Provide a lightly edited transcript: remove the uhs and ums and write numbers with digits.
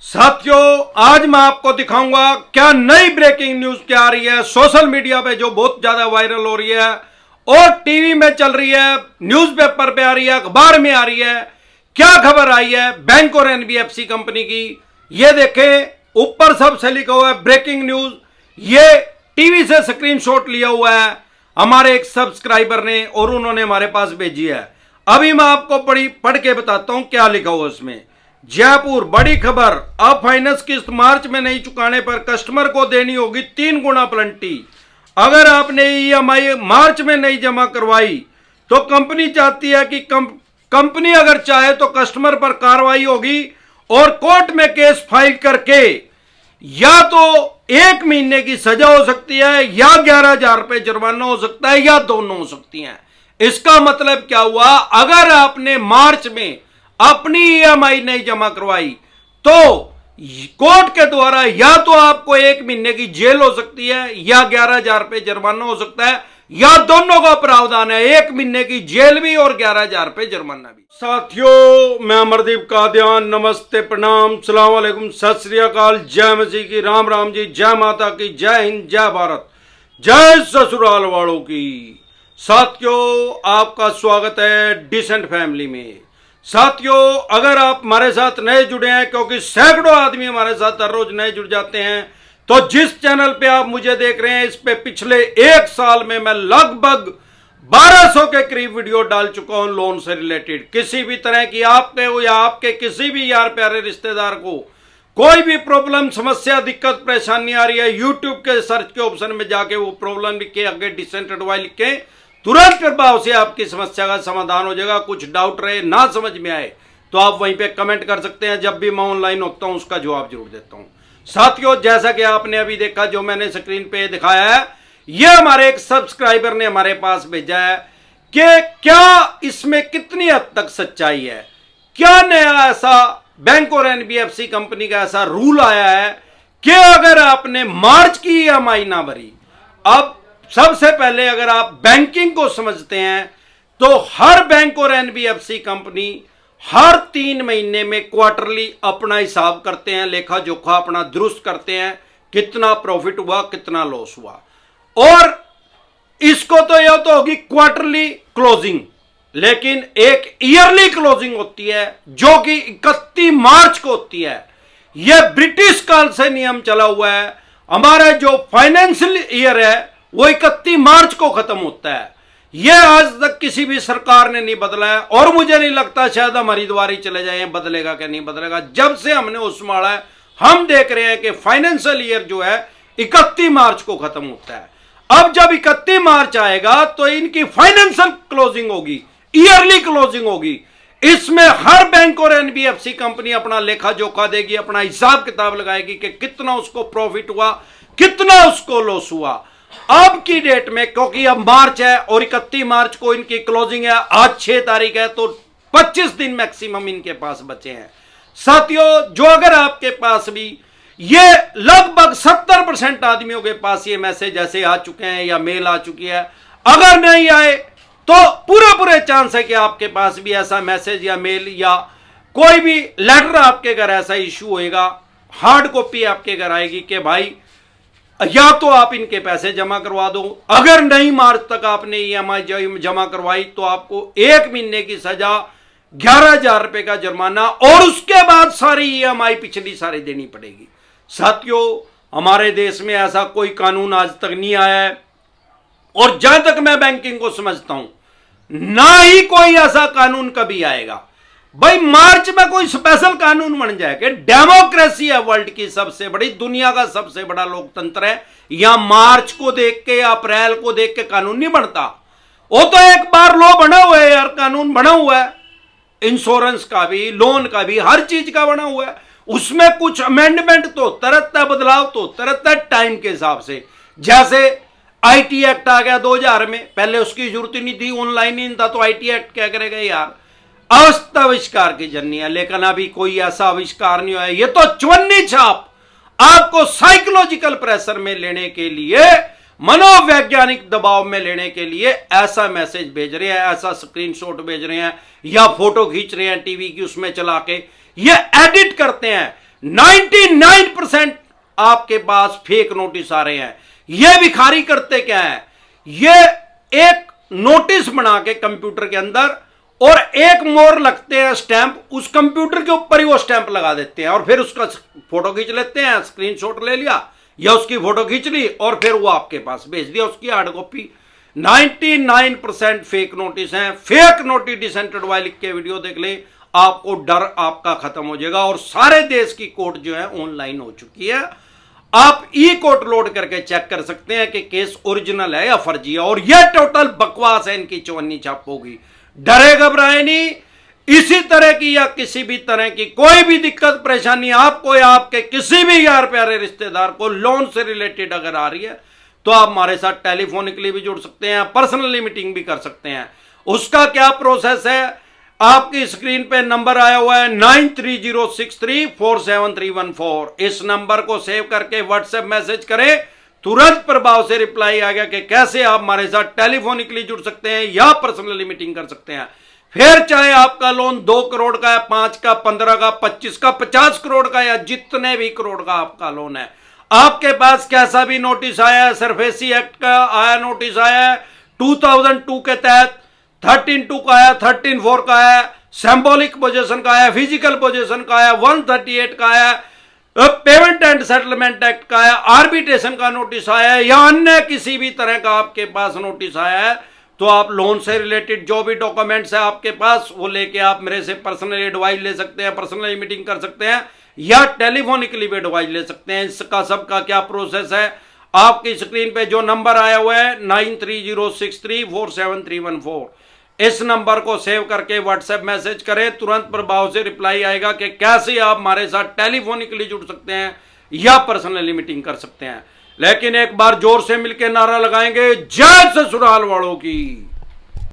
साथियों, आज मैं आपको दिखाऊंगा क्या नई ब्रेकिंग न्यूज क्या आ रही है सोशल मीडिया पे जो बहुत ज्यादा वायरल हो रही है और टीवी में चल रही है, न्यूज़पेपर पे आ रही है, अखबार में आ रही है। क्या खबर आई है बैंक और एनबीएफसी कंपनी की, ये देखें। ऊपर सबसे लिखा हुआ है ब्रेकिंग न्यूज। ये टीवी से स्क्रीनशॉट लिया हुआ है हमारे एक सब्सक्राइबर ने और उन्होंने हमारे पास भेजी है। अभी मैं आपको पढ़ के बताता हूं क्या लिखा हुआ उसमें। जयपुर बड़ी खबर, अब फाइनेंस किस्त मार्च में नहीं चुकाने पर कस्टमर को देनी होगी 3 गुना पेनल्टी। अगर आपने ईएमआई मार्च में नहीं जमा करवाई तो कंपनी चाहती है कि कंपनी अगर चाहे तो कस्टमर पर कार्रवाई होगी और कोर्ट में केस फाइल करके या तो 1 महीने की सजा हो सकती है या 11,000 रुपए जुर्माना हो सकता है या दोनों हो सकती हैं। इसका मतलब क्या हुआ, अगर आपने मार्च में अपनी ईएमआई नहीं जमा करवाई तो कोर्ट के द्वारा या तो आपको 1 महीने की जेल हो सकती है या 11,000 रुपए जुर्माना हो सकता है या दोनों का प्रावधान है, 1 महीने की जेल भी और 11,000 रुपए जुर्माना भी। साथियों, मैं अमरदीप कादियान, नमस्ते, प्रणाम, सलाम वालेकुम, सत श्री अकाल, जय मसीह की, राम राम जी, जय माता की, जय हिंद, जय भारत, जय ससुराल वालों की। साथियों, आपका स्वागत है डिसेंट फैमिली में। साथियों, अगर आप हमारे साथ नए जुड़े हैं, क्योंकि सैकड़ों आदमी हमारे साथ हर रोज नए जुड़ जाते हैं, तो जिस चैनल पे आप मुझे देख रहे हैं इस पे पिछले 1 साल में मैं लगभग 1200 के करीब वीडियो डाल चुका हूं लोन से रिलेटेड। किसी भी तरह की आपके या आपके किसी भी यार प्यारे रिश्तेदार को कोई भी प्रॉब्लम, समस्या, दिक्कत, परेशानी आ रही है, यूट्यूब के सर्च के ऑप्शन में जाके वो प्रॉब्लम लिख के आगे डिसेंट एडवाइस लिख के तुरंत प्रभाव से आपकी समस्या का समाधान हो जाएगा। कुछ डाउट रहे, ना समझ में आए तो आप वहीं पे कमेंट कर सकते हैं। जब भी मैं ऑनलाइन होता हूं उसका जवाब जरूर देता हूं। साथियों, जैसा कि आपने अभी देखा, जो मैंने स्क्रीन पे दिखाया है, यह हमारे एक सब्सक्राइबर ने हमारे पास भेजा है कि क्या इसमें कितनी हद तक सच्चाई है। क्या नया ऐसा बैंक और एनबीएफसी कंपनी का ऐसा रूल आया है कि अगर आपने मार्च की ईएमआई ना भरी, अब सबसे पहले अगर आप बैंकिंग को समझते हैं तो हर बैंक और एनबीएफसी कंपनी हर 3 महीने में क्वार्टरली अपना हिसाब करते हैं, लेखा जोखा अपना दुरुस्त करते हैं, कितना प्रॉफिट हुआ, कितना लॉस हुआ। और इसको तो यह तो होगी क्वार्टरली क्लोजिंग, लेकिन एक ईयरली क्लोजिंग होती है जो कि 31 मार्च को होती है। यह ब्रिटिश काल से नियम चला हुआ है। हमारा जो फाइनेंशियल ईयर है वो 31 मार्च को खत्म होता है। यह आज तक किसी भी सरकार ने नहीं बदला है और मुझे नहीं लगता शायद हमारी द्वारी चले जाए, बदलेगा क्या नहीं बदलेगा। जब से हमने होश संभाला है हम देख रहे हैं कि फाइनेंशियल ईयर जो है 31 मार्च को खत्म होता है। अब जब 31 मार्च आएगा तो इनकी फाइनेंशियल क्लोजिंग होगी, ईयरली क्लोजिंग होगी। इसमें हर बैंक और एनबीएफसी कंपनी अपना लेखा जोखा देगी, अपना हिसाब किताब लगाएगी कि कितना उसको प्रॉफिट हुआ, कितना उसको लॉस हुआ। अब की डेट में, क्योंकि अब मार्च है और 31 मार्च को इनकी क्लोजिंग है, आज 6 तारीख है, तो 25 दिन मैक्सिमम इनके पास बचे हैं। साथियों, जो अगर आपके पास भी ये लगभग 70% आदमियों के पास ये मैसेज ऐसे आ चुके हैं या मेल आ चुकी है, अगर नहीं आए तो पूरे चांस है कि आपके पास भी ऐसा मैसेज या मेल या कोई भी लेटर आपके घर ऐसा इश्यू होएगा, हार्ड कॉपी आपके घर आएगी कि भाई या तो आप इनके पैसे जमा करवा दो, अगर नहीं मार्च तक आपने ईएमआई जमा करवाई तो आपको 1 महीने की सजा, 11,000 रुपए का जुर्माना और उसके बाद सारी ईएमआई पिछली सारी देनी पड़ेगी। साथियों, हमारे देश में ऐसा कोई कानून आज तक नहीं आया है और जहां तक मैं बैंकिंग को समझता हूं ना ही कोई ऐसा कानून कभी आएगा। भाई मार्च में कोई स्पेशल कानून बन जाए कि डेमोक्रेसी है वर्ल्ड की सबसे बड़ी, दुनिया का सबसे बड़ा लोकतंत्र है, या मार्च को देख के अप्रैल को देख के कानून नहीं बनता। वो तो एक बार लॉ बना हुआ है यार, कानून बना हुआ है, इंश्योरेंस का भी, लोन का भी, हर चीज का बना हुआ है। उसमें कुछ अमेंडमेंट तो तरत है, बदलाव तो तरत है टाइम के हिसाब से। जैसे आईटी एक्ट आ गया 2000 में, पहले उसकी जरूरत ही नहीं थी, ऑनलाइन ही नहीं था, तो आईटी एक्ट क्या करेगा यार, अवस्था आविष्कार की जननी है। लेकिन अभी कोई ऐसा आविष्कार नहीं हुआ है। ये तो चवन्नी छाप आपको साइकोलॉजिकल प्रेशर में लेने के लिए, मनोवैज्ञानिक दबाव में लेने के लिए ऐसा मैसेज भेज रहे हैं, ऐसा स्क्रीनशॉट भेज रहे हैं या फोटो खींच रहे हैं टीवी की उसमें चला के, ये एडिट करते हैं। 99% आपके पास फेक नोटिस आ रहे हैं। ये भिखारी करते क्या है, ये एक नोटिस बना के कंप्यूटर के अंदर और एक मोर लगते हैं स्टैंप, उस कंप्यूटर के ऊपर ही वो स्टैंप लगा देते हैं और फिर उसका फोटो खींच लेते हैं, स्क्रीनशॉट ले लिया या उसकी फोटो खींच ली और फिर वो आपके पास भेज दिया उसकी हार्ड कॉपी। 99% फेक नोटिस हैं। फेक नोटिस डिसेंटेड वाई लिख के वीडियो देख ले, आपको डर आपका खत्म हो जाएगा। और सारे देश की कोर्ट जो है ऑनलाइन हो चुकी है, आप ई कोर्ट लोड करके चेक कर सकते हैं कि केस ओरिजिनल है या फर्जी है। और यह टोटल बकवास है, इनकी चौवन्नी छाप होगी। डरे घबराए नहीं। इसी तरह की या किसी भी तरह की कोई भी दिक्कत परेशानी आपको या आपके किसी भी यार प्यारे रिश्तेदार को लोन से रिलेटेड अगर आ रही है तो आप हमारे साथ टेलीफोनिकली भी जुड़ सकते हैं, पर्सनली मीटिंग भी कर सकते हैं। उसका क्या प्रोसेस है, आपकी स्क्रीन पे नंबर आया हुआ है 9306347314। इस नंबर को सेव करके व्हाट्सएप मैसेज करें, तुरंत प्रभाव से रिप्लाई आ गया कि कैसे आप हमारे साथ टेलीफोनिकली जुड़ सकते हैं या पर्सनली मीटिंग कर सकते हैं। फिर चाहे आपका लोन 2 करोड़ का है, 5 का, 15 का, 25 का, 50 करोड़ का या जितने भी करोड़ का आपका लोन है, आपके पास कैसा भी नोटिस आया है, सरफेसी एक्ट का आया नोटिस आया है, 2002 के तहत 13(2) का आया, 13(4) का आया, सिंबॉलिक पोजीशन का आया, फिजिकल पोजीशन का आया, 138 का आया, पेमेंट एंड सेटलमेंट एक्ट का आया, आर्बिट्रेशन का नोटिस आया है या अन्य किसी भी तरह का आपके पास नोटिस आया है, तो आप लोन से रिलेटेड जो भी डॉक्यूमेंट्स है आपके पास वो लेके आप मेरे से पर्सनली एडवाइस ले सकते हैं, पर्सनली मीटिंग कर सकते हैं या टेलीफोनिकली भी एडवाइस ले सकते हैं। इसका सबका क्या प्रोसेस है, आपकी स्क्रीन पे जो नंबर आया हुआ है 9306347314, इस नंबर को सेव करके व्हाट्सएप मैसेज करें, तुरंत प्रभाव से रिप्लाई आएगा कि कैसे आप हमारे साथ टेलीफोनिकली जुड़ सकते हैं या पर्सनली मीटिंग कर सकते हैं। लेकिन एक बार जोर से मिलकर नारा लगाएंगे, जय ससुराल वालों की।